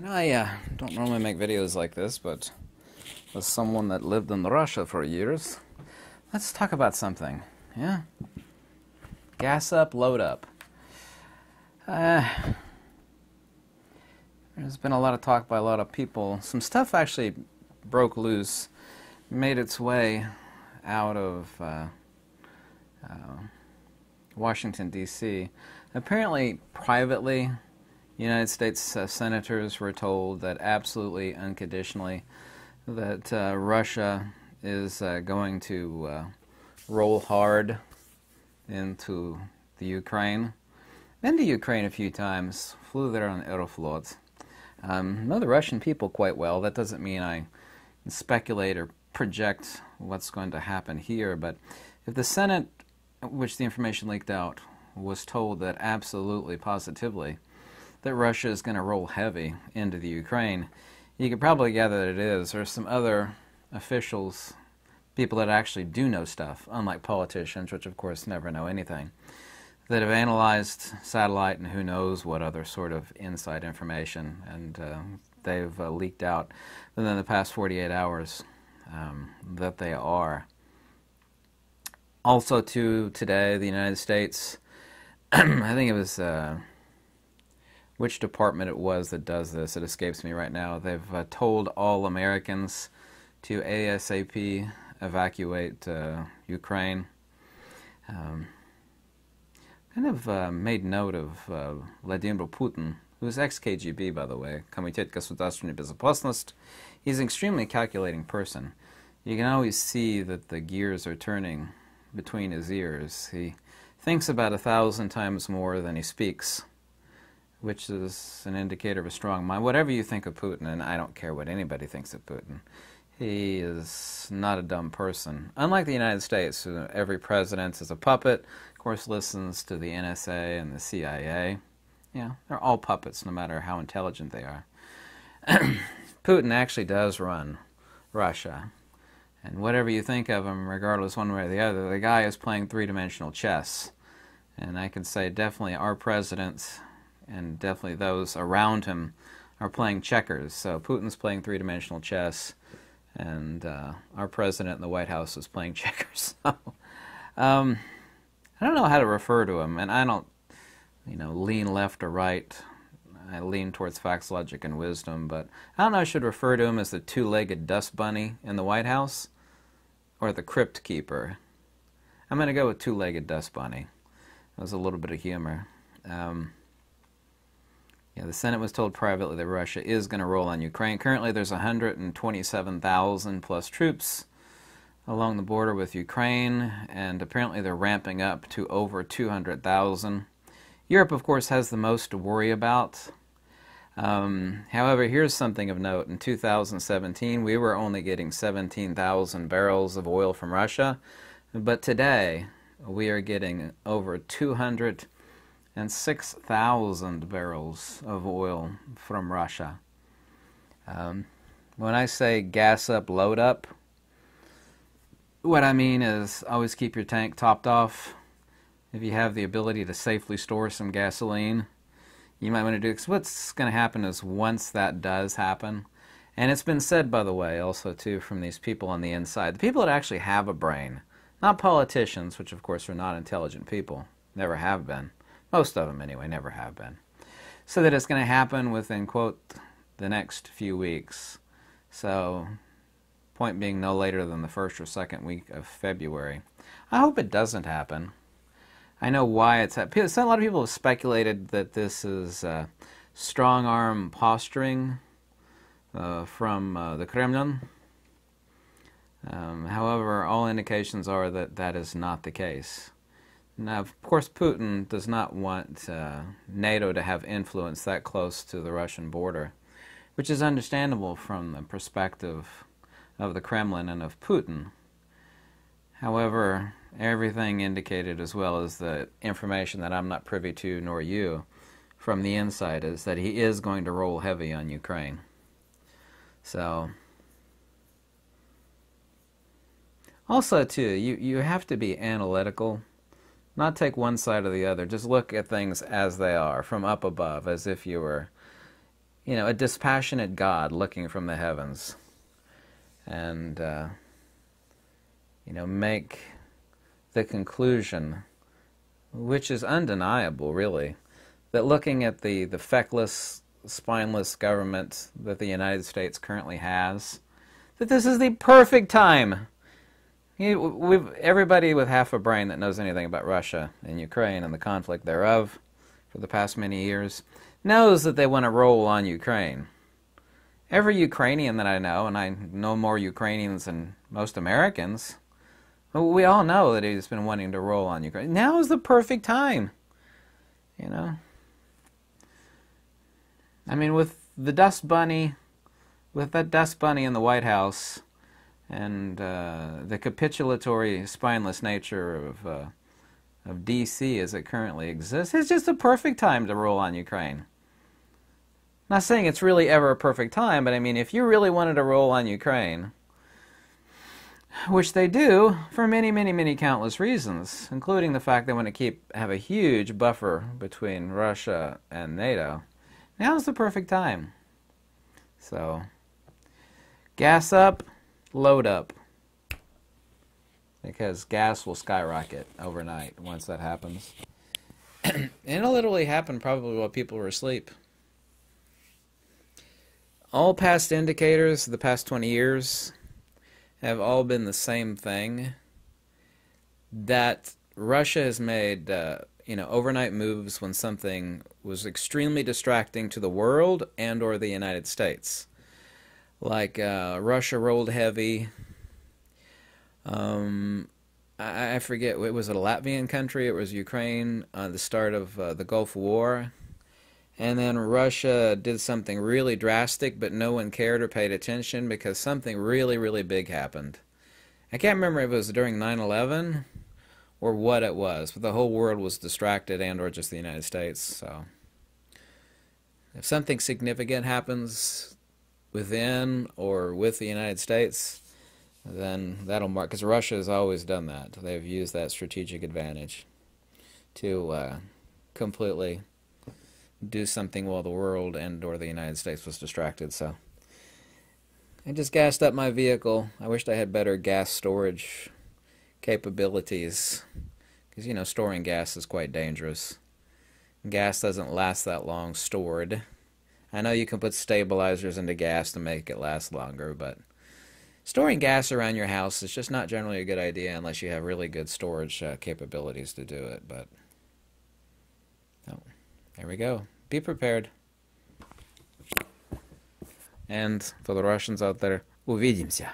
And I don't normally make videos like this, but as someone that lived in Russia for years, let's talk about something. Yeah? Gas up, load up. There's been a lot of talk by a lot of people. Some stuff actually broke loose, made its way out of Washington, D.C. Apparently, privately, United States senators were told that absolutely unconditionally that Russia is going to roll hard into the Ukraine. Been to Ukraine a few times, flew there on Aeroflot. Know the Russian people quite well. That doesn't mean I speculate or project what's going to happen here, but if the Senate, which the information leaked out, was told that absolutely, positively, that Russia is going to roll heavy into the Ukraine, you could probably gather that it is. There's some other officials, people that actually do know stuff, unlike politicians, which of course never know anything, that have analyzed satellite and who knows what other sort of inside information, and they've leaked out within the past 48 hours that they are. Also, today, the United States, I think it was, which department it was that does this, it escapes me right now. They've told all Americans to ASAP evacuate Ukraine. Kind of made note of Vladimir Putin, who's ex-KGB, by the way, Комитет государственной безопасности. He's an extremely calculating person. You can always see that the gears are turning between his ears. He thinks about 1,000 times more than he speaks, which is an indicator of a strong mind. Whatever you think of Putin, and I don't care what anybody thinks of Putin, he is not a dumb person. Unlike the United States, every president is a puppet, of course listens to the NSA and the CIA. Yeah, they're all puppets no matter how intelligent they are. Putin actually does run Russia. And whatever you think of him, regardless one way or the other, the guy is playing three-dimensional chess. And I can say definitely our presidents and definitely those around him are playing checkers. So Putin's playing three-dimensional chess, and our president in the White House is playing checkers. So, I don't know how to refer to him, and I don't, lean left or right. I lean towards facts, logic, and wisdom, but I don't know if I should refer to him as the two-legged dust bunny in the White House or the crypt keeper. I'm going to go with two-legged dust bunny. That was a little bit of humor. The Senate was told privately that Russia is going to roll on Ukraine. Currently, there's 127,000 plus troops along the border with Ukraine, and apparently they're ramping up to over 200,000. Europe, of course, has the most to worry about. However, here's something of note. In 2017, we were only getting 17,000 barrels of oil from Russia, but today we are getting over 206,000 barrels of oil from Russia. When I say gas up, load up, what I mean is always keep your tank topped off. If you have the ability to safely store some gasoline, you might want to do it. Because what's going to happen is once that does happen, and it's been said, by the way, also too, from these people on the inside, the people that actually have a brain, not politicians, which of course are not intelligent people, never have been. Most of them, anyway, never have been. So that it's going to happen within, quote, the next few weeks. So, point being no later than the first or second week of February. I hope it doesn't happen. I know why it's happening. A lot of people have speculated that this is strong-arm posturing from the Kremlin. However, all indications are that that is not the case. Now, of course, Putin does not want NATO to have influence that close to the Russian border, which is understandable from the perspective of the Kremlin and of Putin. However, everything indicated, as well as the information that I'm not privy to, nor you, from the inside, is that he is going to roll heavy on Ukraine. So, also, too, you have to be analytical. Not take one side or the other. Just look at things as they are, from up above, as if you were you know, a dispassionate God looking from the heavens and, you know, make the conclusion, which is undeniable, really, that looking at the feckless, spineless government that the United States currently has, that this is the perfect time. Everybody with half a brain that knows anything about Russia and Ukraine and the conflict thereof for the past many years knows that they want to roll on Ukraine. Every Ukrainian that I know, and I know more Ukrainians than most Americans, we all know that he's been wanting to roll on Ukraine. Now is the perfect time, you know. I mean, with the dust bunny, with that dust bunny in the White House, and the capitulatory, spineless nature of D.C. as it currently exists, it's just a perfect time to roll on Ukraine. Not saying it's really ever a perfect time, but I mean, if you really wanted to roll on Ukraine, which they do for many, many, many countless reasons, including the fact they want to have a huge buffer between Russia and NATO, now's the perfect time. So, gas up, load up, because gas will skyrocket overnight once that happens. And it'll literally happen probably while people are asleep. All past indicators, the past 20 years, have all been the same thing, that Russia has made overnight moves when something was extremely distracting to the world and or the United States. Like Russia rolled heavy. I forget, was it a Latvian country? It was Ukraine, the start of the Gulf War. And then Russia did something really drastic, but no one cared or paid attention because something really, really big happened. I can't remember if it was during 9/11 or what it was, but the whole world was distracted and or just the United States. So if something significant happens within or with the United States, then that'll mark, because Russia has always done that. They've used that strategic advantage to completely do something while the world and or the United States was distracted. So I just gassed up my vehicle. I wished I had better gas storage capabilities, because, you know, storing gas is quite dangerous. Gas doesn't last that long stored. I know you can put stabilizers into gas to make it last longer, but storing gas around your house is just not generally a good idea unless you have really good storage capabilities to do it. But there we go. Be prepared. And for the Russians out there, увидимся.